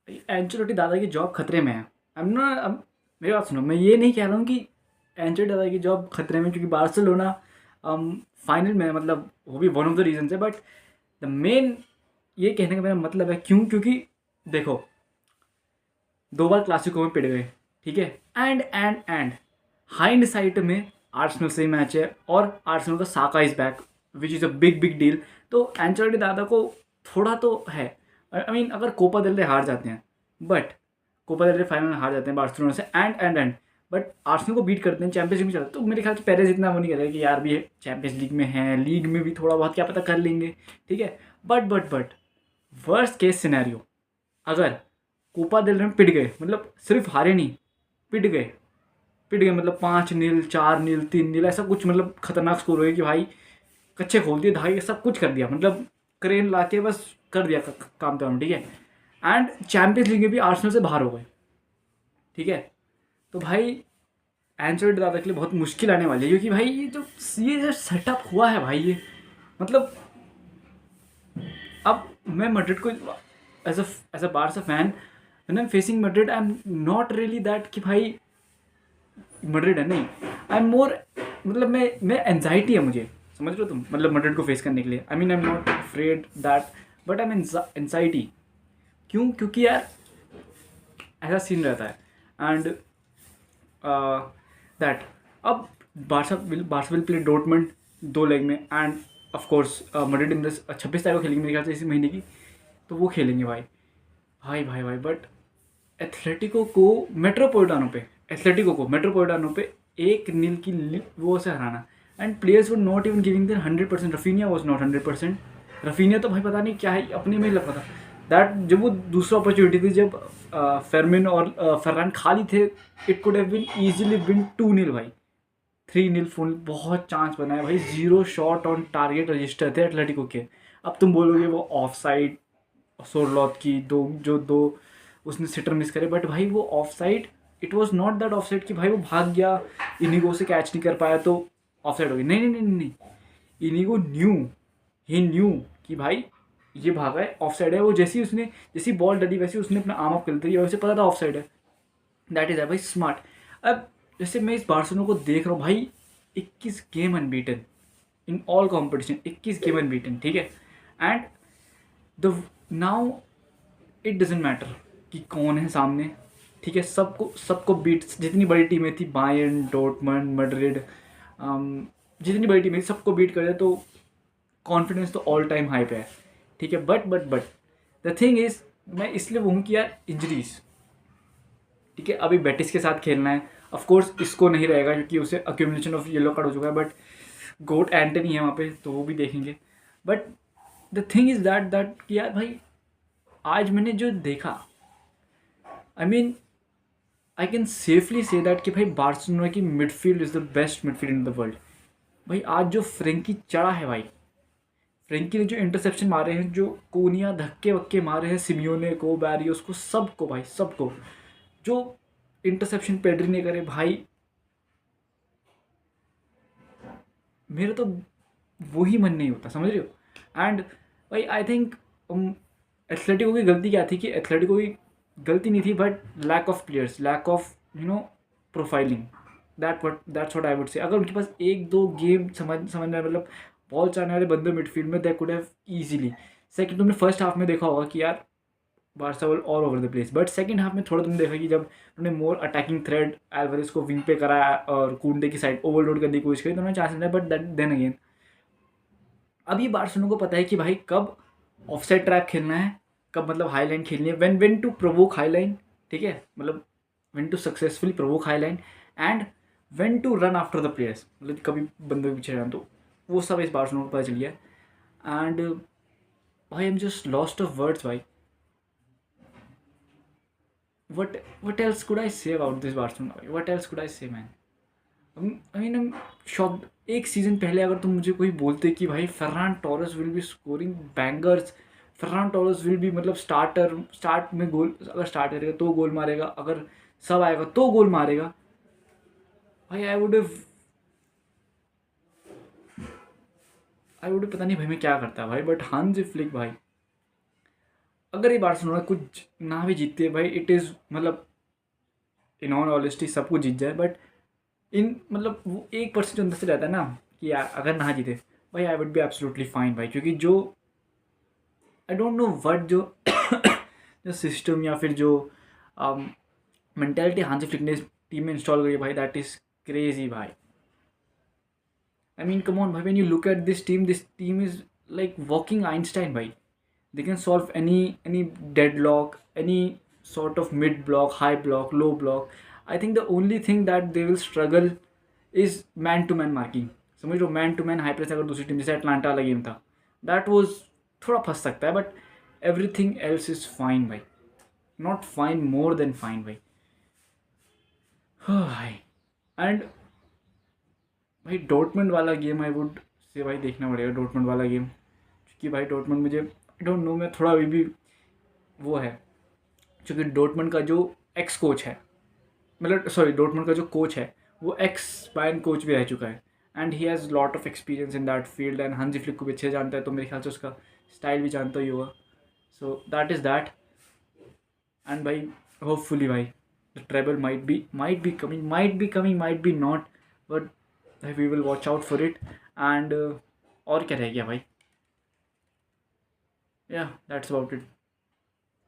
Ancelotti दादा की job खतरे में है। आई एम नॉट, अब मेरी बात सुनो, मैं ये नहीं कह रहा हूँ कि एंचेलोटी दादा की जॉब खतरे में, क्योंकि बार्सिलोना फाइनल में है, मतलब वो भी वन ऑफ द रीजन है। बट द मेन ये कहने का मेरा मतलब है क्यों, क्योंकि देखो 2 बार क्लासिको में पिट गए, ठीक है। एंड हाइंड साइट में आर्सेनल से मैच है और आर्सेनल का साका is back, which is a big big deal. तो एंचेलोटी दादा को थोड़ा तो है। आई मीन अगर कोपा देल रे हार जाते हैं, बट कोपा देल रे फाइनल में हार जाते हैं बार्सिलोना से, एंड बट आर्सेनल को बीट करते हैं, चैंपियंस लीग में चलते, तो मेरे ख्याल से पेरेज इतना वो नहीं करेगा कि यार भी चैंपियंस लीग में है, लीग में भी थोड़ा बहुत क्या पता कर लेंगे, ठीक है। बट वर्स्ट केस सिनेरियो, अगर कोपा दिल रहे में पिट गए, मतलब सिर्फ हारे नहीं, पिट गए, मतलब 5-0, 4-0, 3-0, ऐसा कुछ, मतलब खतरनाक स्कोर हो गया कि भाई कच्चे खोल दिए, धागे सब कुछ कर दिया, मतलब क्रेन ला के बस कर दिया काम तमाम, ठीक है। एंड चैंपियंस लीग में भी आर्सेनल से बाहर हो गए, ठीक है। तो भाई एंचेलोटी दादा के लिए बहुत मुश्किल आने वाली है, क्योंकि भाई ये जो सेटअप हुआ है भाई, ये मतलब अब मैं मैड्रिड को as a Barca fan, when I am facing Madrid, I am not really that कि भाई मैड्रिड है, नहीं, आई एम मोर, मतलब मैं एनजाइटी है मुझे, समझ रहे हो तुम, मतलब मैड्रिड को फेस करने के लिए। I mean I am not afraid that, but I am anxiety. क्यों? क्योंकि यार ऐसा सीन रहता है। एंड दैट अब Barca will play Dortmund 2 leg में, and of course Madrid in this 26 तारीख को खेलेंगे मेरे ख्याल से, इसी महीने की, तो वो खेलेंगे भाई। बट एथलेटिको को मेट्रोपोलिटानो पे 1-0 की वो से हराना, and players were not even giving their 100%। Raphinha was not 100%। Raphinha तो भाई पता नहीं क्या है, अपने में ही लग रहा था दैट, जब वो दूसरा अपॉर्चुनिटी थी, जब फेरमिन और फर्रान खाली थे, it could have been easily win 2-0 भाई, 3-0 फुल, बहुत चांस बनाए भाई, 0 शॉट ऑन टारगेट रजिस्टर थे एथलेटिको के। अब तुम बोलोगे वो ऑफ साइड, सोरलॉथ की दो उसने सिटर मिस करे, बट भाई वो of side, it was not that of side कि भाई वो भाग गया, इनिगो से कैच नहीं कर पाया तो ऑफ साइड हो गई, नहीं। इनिगो न्यू कि भाई ये भागा है, ऑफ साइड है, वो जैसी बॉल डली वैसे उसने अपना आर्म अप कर दिया, वैसे पता था ऑफ साइड है। दैट इज है भाई स्मार्ट। अब जैसे मैं इस बार्सिलोना को देख रहा हूँ भाई, 21 game unbeaten in all competition, 21 game unbeaten, ठीक है। And the now it doesn't matter कि कौन है सामने, ठीक है, सबको बीट, जितनी बड़ी टीमें थी, बायर्न, डॉर्टमंड, मैड्रिड, जितनी बड़ी टीमें थी सबको बीट कर दिया, तो कॉन्फिडेंस तो ऑल टाइम हाई पे है, ठीक है। बट द थिंग इज, मैं इसलिए वो हूँ कि यार इंजरीज, ठीक है, अभी बेटिस के साथ खेलना है, ऑफ कोर्स इसको नहीं रहेगा क्योंकि उसे अक्यूमुलेशन ऑफ येलो कार्ड हो चुका है, बट गोट एंटनी है वहाँ पे, तो वो भी देखेंगे। But the thing is that कि यार भाई आज मैंने जो देखा, आई mean I can safely say that कि भाई बार्सिलोना की midfield is the best midfield in the world. भाई आज जो फ्रेंकी चढ़ा है भाई, फ्रेंकी ने जो इंटरसेप्शन मारे हैं, जो कोनिया धक्के वक्के मारे हैं, सिमियोने को, बैरियोस को, सबको भाई, सबको, जो इंटरसेप्शन पेड्री ने करे भाई, मेरा तो वही मन नहीं होता, समझ रहे हो। एंड भाई आई थिंक एथलेटिको की गलती क्या थी, कि एथलेटिको की गलती नहीं थी, but lack of players, lack of profiling, that's what I would say. अगर उनके पास 1-2 गेम समझना, मतलब बॉल चलाने वाले बंदे मिडफील्ड में, they could have easily. Second, तुमने फर्स्ट हाफ में देखा होगा कि यार Barça all over the place, but second half में थोड़ा तुमने देखा कि जब उन्होंने मोर अटैकिंग थ्रेड एल्वारेज को विंग पे कराया और कुंडे की साइड ओवरलोड करने की कोशिश करी, तो उन्होंने चांस मिला, बट देन अगेन अब ये बार्सिलोना को पता है कि भाई कब ऑफसाइड ट्रैप खेलना है, कब मतलब हाई लाइन खेलनी है, when to provoke high line, ठीक है, मतलब when to successfully provoke high line, and when to run after the players, मतलब कभी बंदे के पीछे रहना, तो वो सब इस बार्सिलोना को पता चल गया। एंड भाई I am just lost of words भाई, what else could I say about this Barcelona? What else could I say, man? I mean I'm shocked. एक सीज़न पहले अगर तुम मुझे कोई बोलते कि भाई Ferran Torres will be scoring bangers, Ferran Torres will be मतलब स्टार्ट में गोल, अगर स्टार्ट करेगा तो गोल मारेगा, अगर सब आएगा तो गोल मारेगा, भाई आई वुड पता नहीं भाई मैं क्या करता भाई। बट हांजी फ्लिक भाई, अगर ये बार्सिलोना कुछ ना भी जीतती है भाई, इट इज़ मतलब इन ऑल ऑनेस्टी सब कुछ जीत जाए, बट इन मतलब वो 1% जो अंदर से रहता है ना कि यार अगर ना जीते भाई, I would be absolutely fine भाई, क्योंकि जो आई डोंट नो वट जो जो सिस्टम या फिर जो मेंटेलिटी हांसी फ्लिक ने टीम में इंस्टॉल करी है भाई, दैट इज़ क्रेजी भाई. I mean, come on, bhai, when you look at this team is like walking Einstein, bhai. They can solve any deadlock, any sort of mid block, high block, low block. I think the only thing that they will struggle is man to man marking. समझ लो, man to man high press अगर दूसरी team जैसे Atlanta वाला game था, that was थोड़ा फंस सकता है, but everything else is fine भाई, not fine, more than fine भाई. भाई एंड भाई डॉर्टमुंड वाला गेम आई वुड से भाई देखना पड़ेगा डॉर्टमुंड वाला गेम, क्योंकि भाई डॉर्टमुंड मुझे आई डोंट नो, मैं थोड़ा अभी भी वो है, क्योंकि डॉर्टमुंड का जो एक्स कोच है, मतलब सॉरी डॉर्टमुंड का जो कोच है वो एक्स बायर्न कोच भी रह चुका है, and he has lot of experience in that field, and हांजी फ्लिक को भी अच्छे जानता है, तो मेरे ख्याल से उसका स्टाइल भी जानता ही होगा. So that is that. And भाई होपफुली भाई the treble might be coming, might be not, but we will watch out for it. And और क्या रह गया भाई, या दैट्स अबाउट इट.